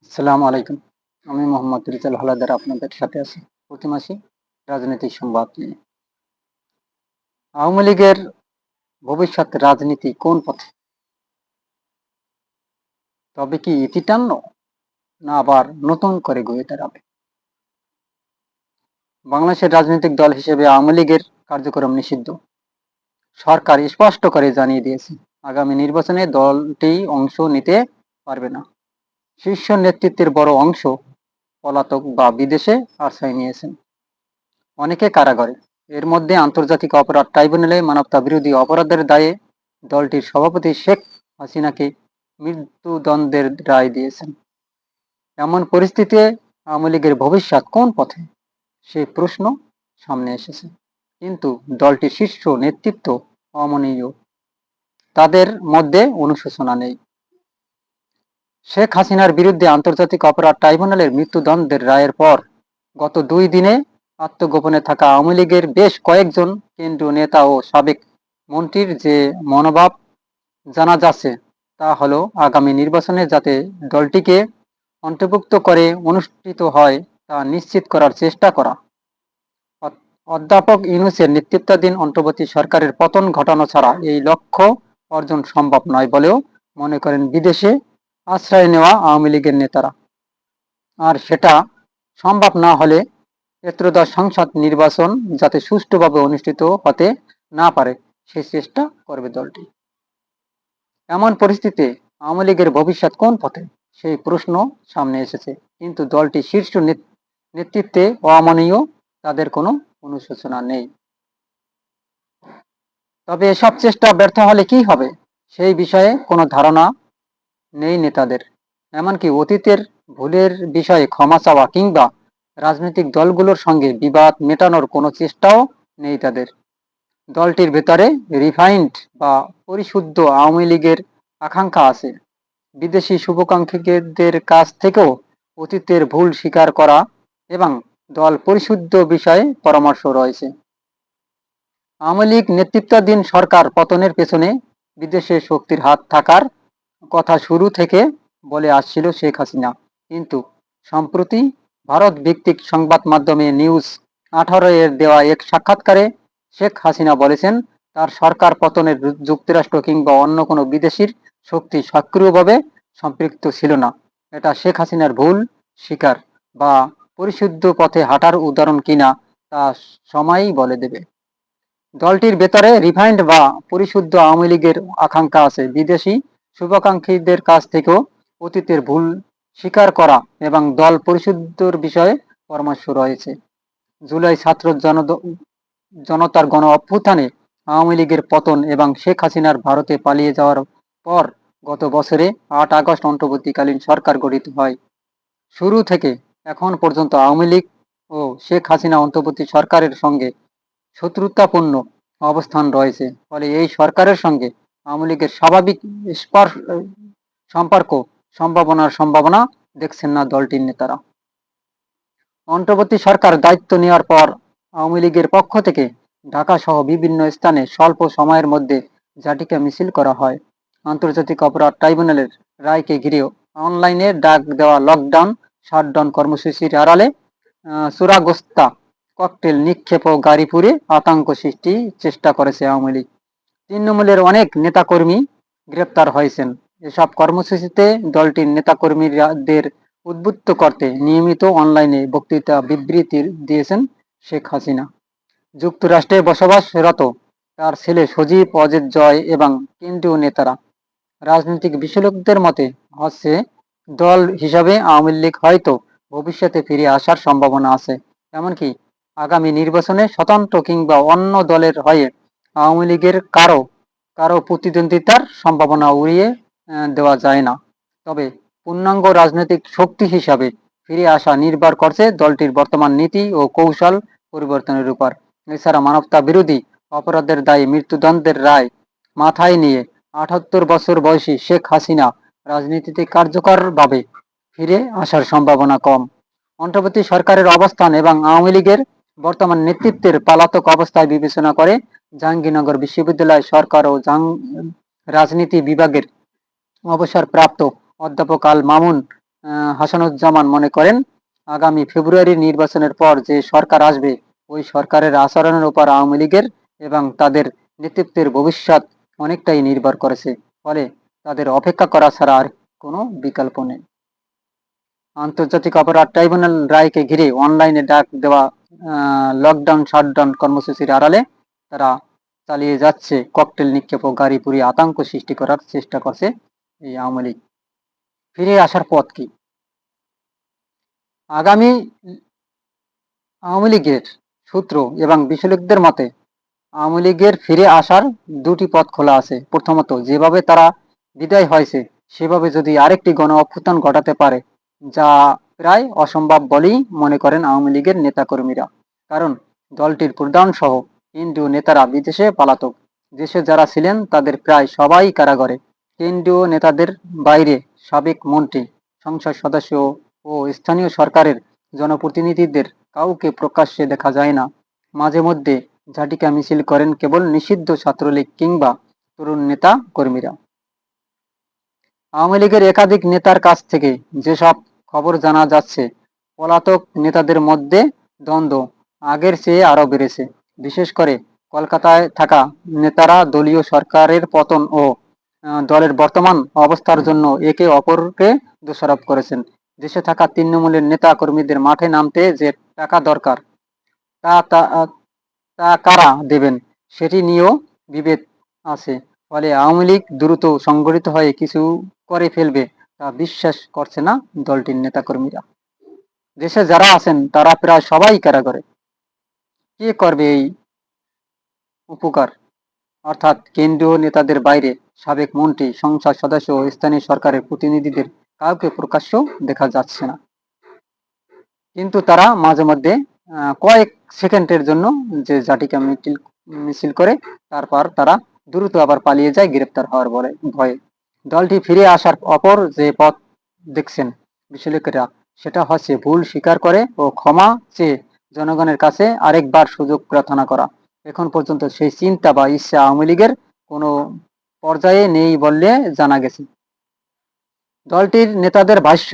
আসসালামু আলাইকুম। আমি মোহাম্মদ রিজাল হালাদার আপনাদের সাথে আছি প্রতি মাসে রাজনৈতিক সংবাদ নিয়ে। আওয়ামী লীগের ভবিষ্যৎ রাজনীতি কোন পথে? তবে কি ইতি টান্ন, না আবার নতুন করে গড়ে দাঁড়াবে? বাংলাদেশের রাজনৈতিক দল হিসেবে আওয়ামী লীগের কার্যক্রম নিষিদ্ধ। সরকার স্পষ্ট করে জানিয়ে দিয়েছে, আগামী নির্বাচনে দলটি অংশ নিতে পারবে না। শীর্ষ নেতৃত্বের বড় অংশ পলাতক বা বিদেশে আশ্রয় নিয়েছেন, অনেকে কারাগারে। এর মধ্যে আন্তর্জাতিক অপরাধ ট্রাইব্যুনালে মানবতা বিরোধী অপরাধের দায়ে দলটির সভাপতি শেখ হাসিনাকে মৃত্যুদণ্ডের রায় দিয়েছেন। এমন পরিস্থিতিতে আওয়ামী লীগের ভবিষ্যৎ কোন পথে, সেই প্রশ্ন সামনে এসেছে। কিন্তু দলটির শীর্ষ নেতৃত্ব অমনীয়, তাদের মধ্যে অনুশোচনা নেই। শেখ হাসিনার বিরুদ্ধে আন্তর্জাতিক অপরাধ ট্রাইব্যুনালের মৃত্যুদণ্ডের রায়ের পর গত 2 দিনে আত্মগোপনে থাকা আওয়ামী লীগের বেশ কয়েকজন কেন্দ্রীয় নেতা ও সাবেক মন্ত্রীর যে মনোভাব জানা যাচ্ছে, তা হলো আগামী নির্বাচনে যাতে দলটিকে অন্তর্ভুক্ত করে অনুষ্ঠিত হয় তা নিশ্চিত করার চেষ্টা করা। অধ্যাপক ইউনূসের নেতৃত্বাধীন অন্তর্বর্তী সরকারের পতন ঘটানো ছাড়া এই লক্ষ্য অর্জন সম্ভব নয় বলেও মনে করেন বিদেশে আশ্রয় নেওয়া আওয়ামী লীগের নেতারা। আর সেটা সম্ভব না হলে ত্রয়োদশ সংসদ নির্বাচন যাতে সুষ্ঠুভাবে অনুষ্ঠিত হতে না পারে, সেই চেষ্টা করবে দলটি। এমন পরিস্থিতিতে আওয়ামী লীগের ভবিষ্যৎ কোন পথে, সেই প্রশ্ন সামনে এসেছে। কিন্তু দলটির শীর্ষ নেতৃত্বে অমাননীয়, তাদের কোনো অনুশোচনা নেই। তবে এসব চেষ্টা ব্যর্থ হলে কি হবে, সেই বিষয়ে কোনো ধারণা নেই নেতাদের। এমনকি অতীতের ভুলের বিষয়ে ক্ষমা চাওয়া কিংবা রাজনৈতিক দলগুলোর সঙ্গে বিবাদ মেটানোর কোনো চেষ্টাও নেই তাদের। দলটির ভেতরে রিফাইন্ড বা পরিশুদ্ধ আওয়ামী লীগের আকাঙ্ক্ষা আছে। বিদেশি শুভাকাঙ্ক্ষীদের কাছ থেকেও অতীতের ভুল স্বীকার করা এবং দল পরিশুদ্ধ বিষয়ে পরামর্শ রয়েছে। আওয়ামী লীগ নেতৃত্বাধীন সরকার পতনের পেছনে বিদেশে শক্তির হাত থাকার কথা শুরু থেকে বলে আসছিল শেখ হাসিনা। কিন্তু সম্প্রতি ভারত ভিত্তিক সংবাদ মাধ্যমে নিউজ 18 এর দেওয়া এক সাক্ষাৎকারে শেখ হাসিনা বলেছেন, তার সরকার পতনের যুক্তরাষ্ট্র কিংবা অন্য কোনো বিদেশির শক্তি সক্রিয়ভাবে সম্পৃক্ত ছিল না। এটা শেখ হাসিনার ভুল স্বীকার বা পরিশুদ্ধ পথে হাঁটার উদাহরণ কিনা তা সময়ই বলে দেবে। দলটির ভেতরে রিফাইন্ড বা পরিশুদ্ধ আওয়ামী লীগের আকাঙ্ক্ষা আছে। বিদেশি শুভাকাঙ্ক্ষীদের কাছ থেকেও অতীতের ভুল স্বীকার করা এবং দল পরিশুদ্ধর বিষয়ে পরামর্শ রয়েছে। জুলাই ছাত্র জনতার গণ অভ্যুত্থানে আওয়ামী লীগের পতন এবং শেখ হাসিনার ভারতে পালিয়ে যাওয়ার পর গত বছরে 8 আগস্ট অন্তর্বর্তীকালীন সরকার গঠিত হয়। শুরু থেকে এখন পর্যন্ত আওয়ামী লীগ ও শেখ হাসিনা অন্তর্বর্তী সরকারের সঙ্গে শত্রুতাপূর্ণ অবস্থান রয়েছে। ফলে এই সরকারের সঙ্গে আওয়ামী লীগের স্বাভাবিক সম্পর্ক সম্ভাবনা দেখছেন না দলটির নেতারা। অন্তর্বর্তী সরকার দায়িত্ব নেওয়ার পর আওয়ামী লীগের পক্ষ থেকে ঢাকা সহ বিভিন্ন স্থানে স্বল্প সময়ের মধ্যে ঝাঁটিকা মিছিল করা হয়। আন্তর্জাতিক অপরাধ ট্রাইব্যুনালের রায়কে ঘিরে অনলাইনে ডাক দেওয়া লকডাউন শাটডাউন কর্মসূচির আড়ালে চোরাগোস্তা ককটেল নিক্ষেপ ও গাড়ি পুড়ে আতঙ্ক সৃষ্টি চেষ্টা করেছে আওয়ামী লীগ। তৃণমূলের অনেক নেতাকর্মী গ্রেপ্তার হয়েছেন। এসব কর্মসূচিতে দলটির নেতাকর্মীদের উদ্বুদ্ধ করতে নিয়মিত অনলাইনে বক্তৃতা বিবৃতি দিয়েছেন শেখ হাসিনা। যুক্তরাষ্ট্রে বসবাসরত তার ছেলে সজীব, অজিত জয় এবং কেন্দ্রীয় নেতারা। রাজনৈতিক বিশ্লেষকদের মতে হচ্ছে, দল হিসাবে আওয়ামী লীগ হয়তো ভবিষ্যতে ফিরে আসার সম্ভাবনা আছে। এমনকি আগামী নির্বাচনে স্বতন্ত্র কিংবা অন্য দলের হয়ে আওয়ামী লীগের কারো প্রতিদ্বন্দ্বিতার সম্ভাবনা উড়িয়ে দেওয়া যায় না। তবে পূর্ণাঙ্গ রাজনৈতিক শক্তি হিসাবে ফিরে আসা নির্ভর করছে দলটির বর্তমান নীতি ও কৌশল পরিবর্তনের উপর। এছাড়া মানবতা বিরোধী অপরাধের দায়ে মৃত্যুদণ্ডের রায় মাথায় নিয়ে 78 বছর বয়সী শেখ হাসিনা রাজনীতিতে কার্যকরভাবে ফিরে আসার সম্ভাবনা কম। অন্তর্বর্তী সরকারের অবস্থান এবং আওয়ামী লীগের বর্তমান নেতৃত্বের পলাতক অবস্থায় বিবেচনা করে জাহাঙ্গীরনগর বিশ্ববিদ্যালয় সরকার ও রাজনীতি বিভাগের অবসরপ্রাপ্ত অধ্যাপক আল মামুন হাসানুজ্জামান মনে করেন, আগামী ফেব্রুয়ারির নির্বাচনের পর যে সরকার আসবে, ওই সরকারের আচরণের উপর আওয়ামী লীগের এবং তাদের নেতৃত্বের ভবিষ্যৎ অনেকটাই নির্ভর করেছে। ফলে তাদের অপেক্ষা করা ছাড়া আর কোনো বিকল্প নেই। আন্তর্জাতিক অপরাধ ট্রাইব্যুনাল রায়কে ঘিরে অনলাইনে ডাক দেওয়া লকডাউন শাটডাউন কর্মসূচির আড়ালে তারা চালিয়ে যাচ্ছে ককটেল নিক্ষেপ ও গাড়ি পুড়িয়ে আতঙ্ক সৃষ্টি করার চেষ্টা করছে এই আওয়ামী লীগ। ফিরে আসার পথ কি? আগামী আওয়ামী লীগের সূত্র এবং বিশ্লেষকদের মতে আওয়ামী লীগের ফিরে আসার দুটি পথ খোলা আছে। প্রথমত, যেভাবে তারা বিদায় হয়েছে সেভাবে যদি আরেকটি গণ অভ্যুত্থান ঘটাতে পারে, যা প্রায় অসম্ভব বলেই মনে করেন আওয়ামী লীগের নেতাকর্মীরা। কারণ দলটির প্রধান সহ কেন্দ্রীয় নেতারা বিদেশে পলাতক। দেশে যারা ছিলেন তাদের প্রায় সবাই কারাগারে। কেন্দ্রীয় নেতাদের বাইরে সাবেক মন্ত্রী, সংসদ সদস্য ও স্থানীয় সরকারের জনপ্রতিনিধিদের কাউকে প্রকাশ্যে দেখা যায় না। মাঝে মধ্যে ঝাঁটিকা মিছিল করেন কেবল নিষিদ্ধ ছাত্রলীগ কিংবা তরুণ নেতা কর্মীরা। আওয়ামী লীগের একাধিক নেতার কাছ থেকে যেসব খবর জানা যাচ্ছে, পলাতক নেতাদের মধ্যে দ্বন্দ্ব আগের চেয়ে আরও বেড়েছে। বিশেষ করে কলকাতায় থাকা নেতারা দলীয় সরকারের পতন ও দলের বর্তমান অবস্থার জন্য একে অপরকে দোষারোপ করেছেন। দেশে থাকা তৃণমূলের নেতা কর্মীদের মাঠে নামতে যে টাকা দরকার তা তা তা কারা দেবেন সেটি নিয়েও বিভেদ আছে। ফলে আওয়ামী লীগ দ্রুত সংগঠিত হয়ে কিছু করে ফেলবে তা বিশ্বাস করছে না দলটির নেতাকর্মীরা। দেশে যারা আছেন তারা প্রায় সবাই কারাগারে। কে করবে এই উপকার? অর্থাৎ কেন্দ্রীয় নেতাদের বাইরে সাবেক মন্ত্রী, সংসদ সদস্য ও স্থানীয় সরকারের প্রতিনিধিদের কাউকে প্রকাশ্য দেখা যাচ্ছে না। কিন্তু তারা মাঝে মধ্যে কয়েক সেকেন্ডের জন্য যে ঝাঁটিকা মিছিল করে, তারপর তারা দ্রুত আবার পালিয়ে যায় গ্রেপ্তার হওয়ার ভয়ে। দলটি ফিরে আসার অপর যে পথ দেখছেন বিশ্লেষকেরা, সেটা হচ্ছে ভুল স্বীকার করে ও ক্ষমা চেয়ে জনগণের কাছে আরেকবার সুযোগ প্রার্থনা করা। এখন পর্যন্ত সেই চিন্তা বা ইচ্ছা আওয়ামী লীগের কোনো পর্যায়ে নেই বললে জানা গেছে। দলটির নেতাদের ভাষ্য,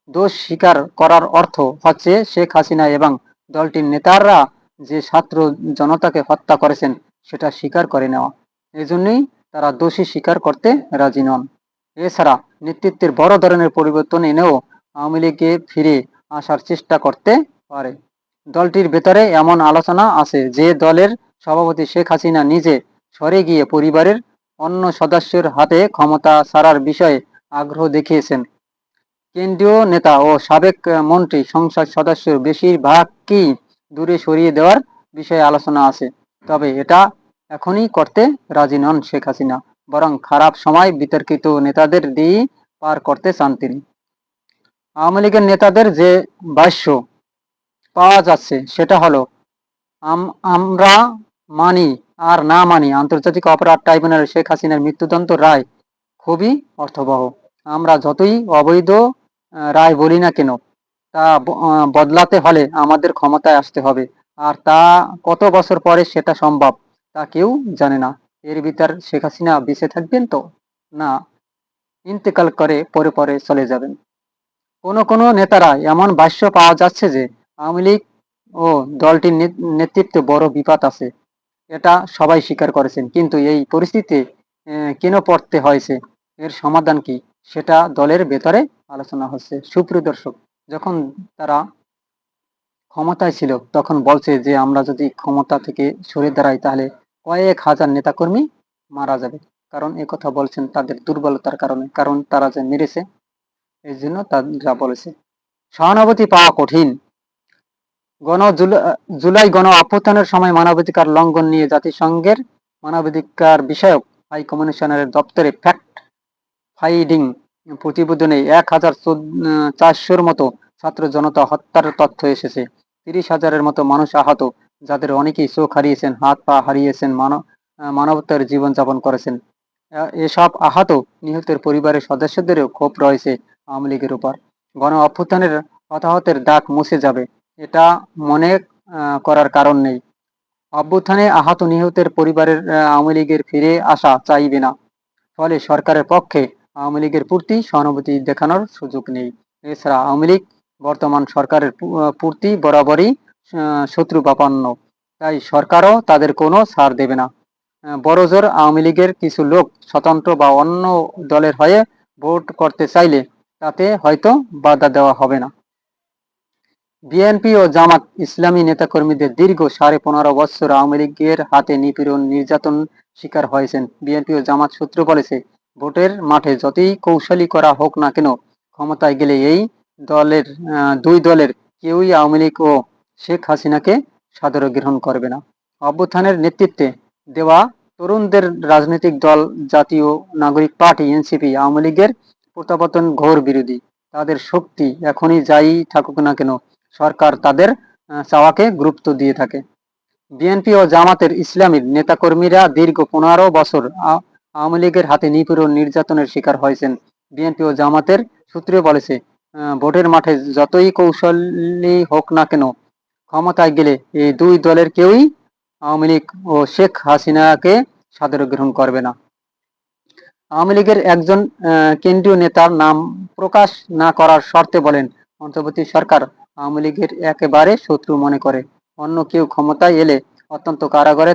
দোষ স্বীকার করার অর্থ হচ্ছে শেখ হাসিনা এবং দলটির নেতারা যে ছাত্র জনতাকে হত্যা করেছেন সেটা স্বীকার করে নেওয়া। এজন্যই তারা দোষী স্বীকার করতে রাজি নন। এছাড়া নেতৃত্বের বড় ধরনের পরিবর্তন এনেও আওয়ামী লীগে ফিরে আসার চেষ্টা করতে পারে। দলটির ভেতরে এমন আলোচনা আছে যে দলের সভাপতি শেখ হাসিনা নিজে সরে গিয়ে পরিবারের অন্য সদস্যের হাতে ক্ষমতা ছাড়ার বিষয়ে আগ্রহ দেখিয়েছেন। কেন্দ্রীয় নেতা ও সাবেক মন্ত্রী, সংসদ সদস্য বেশিরভাগকেই দূরে সরিয়ে দেওয়ার বিষয়ে আলোচনা আছে। তবে এটা এখনই করতে রাজি নন শেখ হাসিনা, বরং খারাপ সময় বিতর্কিত নেতাদের দিয়েই পার করতে চান তিনি। আওয়ামী লীগের নেতাদের যে ভাষ্য পাওয়া যাচ্ছে সেটা হলো, আমরা মানি আর না মানি আন্তর্জাতিক অপরাধ ট্রাইব্যুনালের শেখ হাসিনার মৃত্যুদণ্ড রায় খুবই অর্থবহ। আমরা যতই অবৈধ রায় বলি না কেন, তা বদলাতে হলে আমাদের ক্ষমতায় আসতে হবে। আর তা কত বছর পরে সেটা সম্ভব তা কেউ জানে না। এর ভিতর শেখ হাসিনা বেঁচে থাকবেন তো, না ইন্তেকাল করে পরে পরে চলে যাবেন। কোনো নেতারা এমন ভাষ্য পাওয়া যাচ্ছে যে আওয়ামী লীগ ও দলটির নেতৃত্বে বড় বিপদ আছে। এটা সবাই স্বীকার করেছেন। কিন্তু এই পরিস্থিতিতে কেন পড়তে হয়েছে, এর সমাধান কি, সেটা দলের ভেতরে আলোচনা হচ্ছে। সুপ্রিয় দর্শক, যখন তারা ক্ষমতায় ছিল তখন বলছে যে আমরা যদি ক্ষমতা থেকে সরে দাঁড়াই তাহলে কয়েক হাজার নেতাকর্মী মারা যাবে। কারণ এ কথা বলছেন তাদের দুর্বলতার কারণে, কারণ তারা যে মেরেছে এই জন্য তারা বলেছে। সহানুভূতি পাওয়া কঠিন। জুলাই গণ অভ্যুত্থানের সময় মানবাধিকার লঙ্ঘন নিয়ে জাতিসংঘের মানবাধিকার বিষয়ক হাই কমিশনারের দপ্তরে ফ্যাক্ট ফাইন্ডিং প্রতিবেদনে ১,৪০০-র মতো ছাত্র জনতা হত্যার তথ্য এসেছে। ৩০,০০০-এর মতো মানুষ আহত, যাদের অনেকেই চোখ হারিয়েছেন, হাত পা হারিয়েছেন, মানবতার জীবনযাপন করেছেন। এসব আহত নিহতের পরিবারের সদস্যদেরও ক্ষোভ রয়েছে আওয়ামী লীগের উপর। গণ অভ্যুত্থানের হতাহতের দাগ মুছে যাবে এটা মনে করার কারণ নেই। অভ্যুত্থানে আহত নিহতের পরিবারের আওয়ামী লীগের ফিরে আসা চাইবে না। ফলে সরকারের পক্ষে আওয়ামী লীগের প্রতি সহানুভূতি দেখানোর সুযোগ নেই। এছাড়া আওয়ামী লীগ বর্তমান সরকারের পূর্তি বরাবরই শত্রুপাপন্ন, তাই সরকারও তাদের কোনো ছাড় দেবে না। বড়জোর আওয়ামী লীগের কিছু লোক স্বতন্ত্র বা অন্য দলের হয়ে ভোট করতে চাইলে তাতে হয়তো বাধা দেওয়া হবে না। বিএনপি ও জামাত ইসলামী নেতাকর্মীদের দীর্ঘ 15.5 বছর আওয়ামী লীগের হাতে নিপীড়ন নির্যাতন শিকার হয়েছেন। বিএনপি ও জামাত সূত্র বলেছে, ভোটের মাঠে যতই কৌশলী করা হোক না কেন, ক্ষমতায় গেলে এই দলের দুই দলের কেউই আওয়ামী লীগ ও শেখ হাসিনাকে সাদরে গ্রহণ করবে না। অভ্যুত্থানের নেতৃত্বে দেওয়া তরুণদের রাজনৈতিক দল জাতীয় নাগরিক পার্টি এনসিপি আওয়ামী লীগের প্রত্যাবর্তন ঘোর বিরোধী। তাদের শক্তি এখনই যাই থাকুক না কেন, সরকার তাদের চাওয়াকে গুরুত্ব দিয়ে থাকে। বিএনপি ও জামাতের ইসলামীর নেতাকর্মীরা দীর্ঘ 15 বছর আওয়ামী লীগের হাতে নিপীড়ন নির্যাতনের শিকার হয়েছেন। বিএনপি ও জামাতের সূত্রে বলেছে, ভোটের মাঠে যতই কৌশলী হোক না কেন, ক্ষমতায় গেলে এই দুই দলের কেউই আওয়ামী লীগ ও শেখ হাসিনাকে সাদরে গ্রহণ করবে না। আওয়ামী লীগের একজন কেন্দ্রীয় নেতার নাম প্রকাশ না করার শর্তে বলেন, অন্তর্বর্তী সরকার আওয়ামী লীগের একেবারে শত্রু মনে করে। অন্য কেউ ক্ষমতায় এলে অত্যন্ত কারাগারে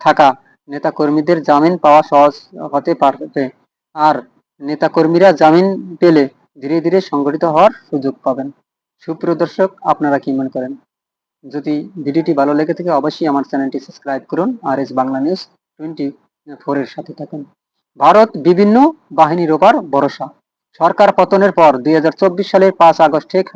থাকা নেতাকর্মীদের জামিন পাওয়া সহজ হতে পারবে, আর নেতাকর্মীরা জামিন পেলে ধীরে ধীরে সংগঠিত হওয়ার সুযোগ পাবেন। সুপ্রিয় দর্শক, আপনারা কি মনে করেন? যদি ভিডিওটি ভালো লেগে থাকে অবশ্যই আমার চ্যানেলটি সাবস্ক্রাইব করুন আর এস বাংলা নিউজ 24 এর সাথে থাকুন। ভারত বিভিন্ন বাহিনীর ওপর ভরসা। সরকার পতনের পর 2024 সালের 5 আগস্ট শেখ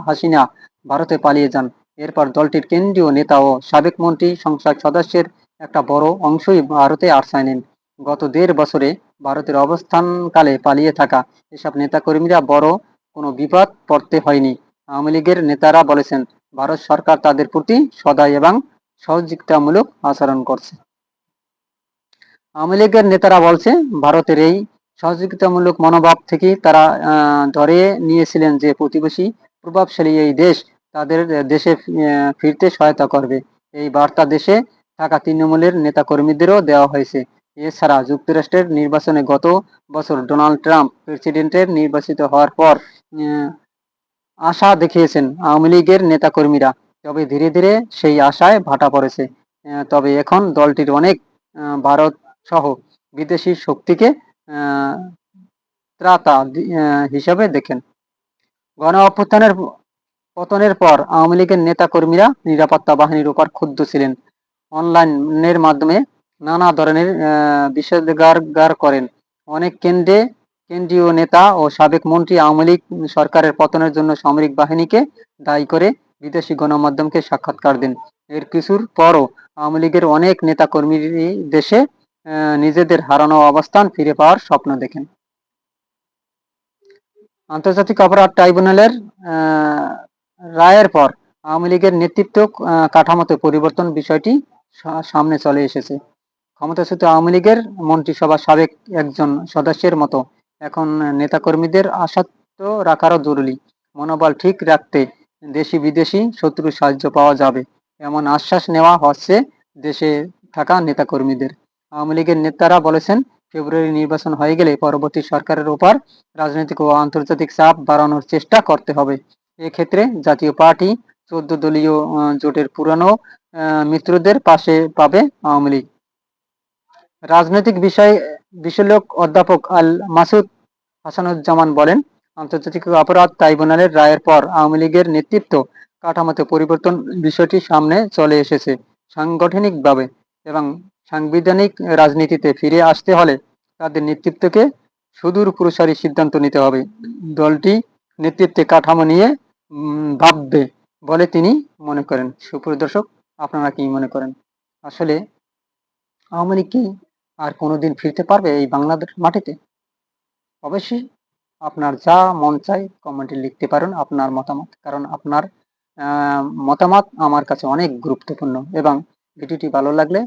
হাসিনা ভারতে পালিয়ে যান। এরপর দলটির কেন্দ্রীয় নেতা ও সাবেক মন্ত্রী সংসদ সদস্যের একটা বড় অংশই ভারতে আশ্রয় নেন। গত 1.5 বছরে ভারতের অবস্থানকালে পালিয়ে থাকা এসব নেতাকর্মীরা বড় কোনো বিপদ পড়তে হয়নি। আওয়ামী লীগের নেতারা বলেছেন, ভারত সরকার তাদের প্রতি সদয় এবং সহযোগিতামূলক আচরণ করছে। আওয়ামী লীগের নেতারা বলছে, ভারতের এই সহযোগিতামূলক মনোভাব থেকে তারা ধরে নিয়েছিলেন যে প্রতিবেশী প্রভাবশালী এই দেশ তাদের দেশে ফিরতে সহায়তা করবে। এই বার্তা দেশে থাকা তৃণমূলের নেতাকর্মীদেরও দেওয়া হয়েছে। এছাড়া যুক্তরাষ্ট্রের নির্বাচনে গত বছর ডোনাল্ড ট্রাম্প প্রেসিডেন্টের নির্বাচিত হওয়ার পর আশা দেখিয়েছেন আওয়ামী লীগের নেতাকর্মীরা, তবে ধীরে ধীরে সেই আশায় ভাটা পড়েছে। তবে এখন দলটির অনেক ভারত সহ বিদেশি শক্তিকে ত্রাতা হিসাবে দেখেন। গণ অভ্যুত্থানের পতনের পর আওয়ামী লীগের নেতাকর্মীরা নিরাপত্তা বাহিনীর উপর ক্ষুব্ধ ছিলেন। অনলাইনের মাধ্যমে নানা ধরনের বিষোদ্গার করেন। অনেক কেন্দ্রীয় নেতা ও সাবেক মন্ত্রী আওয়ামী লীগ সরকারের পতনের জন্য সামরিক বাহিনীকে দায়ী করে বিদেশি গণমাধ্যমকে সাক্ষাৎকার দেন। এর কিছুর পরও আওয়ামী লীগের অনেক নেতাকর্মী দেশে নিজেদের হারানো অবস্থান ফিরে পাওয়ার স্বপ্ন দেখেন। আন্তর্জাতিক অপরাধ ট্রাইব্যুনালের রায়ের পর আওয়ামী লীগের নেতৃত্ব কাঠামোতে পরিবর্তন বিষয়টি সামনে চলে এসেছে। ক্ষমতাচ্যুত আওয়ামী লীগের মন্ত্রিসভার সাবেক একজন সদস্যের মতো এখন নেতাকর্মীদের আশাত্ব রাখারও জরুরি। মনোবল ঠিক রাখতে দেশি বিদেশি শত্রুর সাহায্য পাওয়া যাবে এমন আশ্বাস নেওয়া হচ্ছে দেশে থাকা নেতাকর্মীদের। আওয়ামী লীগের নেতারা বলেছেন, ফেব্রুয়ারি নির্বাচন হয়ে গেলে পরবর্তী সরকারের উপর রাজনৈতিক ও আন্তর্জাতিক চাপ বাড়ানোর চেষ্টা করতে হবে। এক্ষেত্রে জাতীয় পার্টি 14 দলীয় জোটের পুরানো মিত্রদের পাশে পাবে আওয়ামী লীগ। রাজনৈতিক বিষয়ক অধ্যাপক আল মাসুদ হাসানুজ্জামান বলেন, আন্তর্জাতিক অপরাধ ট্রাইব্যুনালের রায়ের পর আওয়ামী লীগের নেতৃত্ব কাঠামোতে পরিবর্তন বিষয়টি সামনে চলে এসেছে। সাংগঠনিকভাবে এবং সাংবিধানিক রাজনীতিতে ফিরে আসতে হলে তাদের নেতৃত্বকে সুদূর প্রসারী সিদ্ধান্ত নিতে হবে। দলটি নেতৃত্বে কাঠামো নিয়ে ভাববে বলে তিনি মনে করেন। সুপ্রিয় দর্শক, আপনারা কি মনে করেন? আসলে আওয়ামী লীগ কি আর কোনোদিন ফিরতে পারবে এই বাংলাদেশ মাটিতে? অবশ্যই আপনার যা মন চায় কমেন্টে লিখতে পারেন আপনার মতামত, কারণ আপনার মতামত আমার কাছে অনেক গুরুত্বপূর্ণ। এবং ভিডিওটি ভালো লাগলে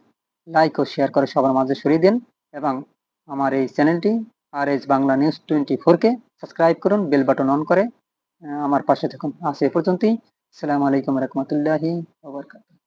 লাইক ও শেয়ার করে সবার মাঝে ছড়িয়ে দিন এবং আমার এই চ্যানেলটি আর এস বাংলা নিউজ 24-কে সাবস্ক্রাইব করুন, বেল বাটন অন করে আমার পাশে থাকুন। আজ এ পর্যন্তই। আসসালামু আলাইকুম রহমতুল্লাহি ওয়া বারাকাতুহু।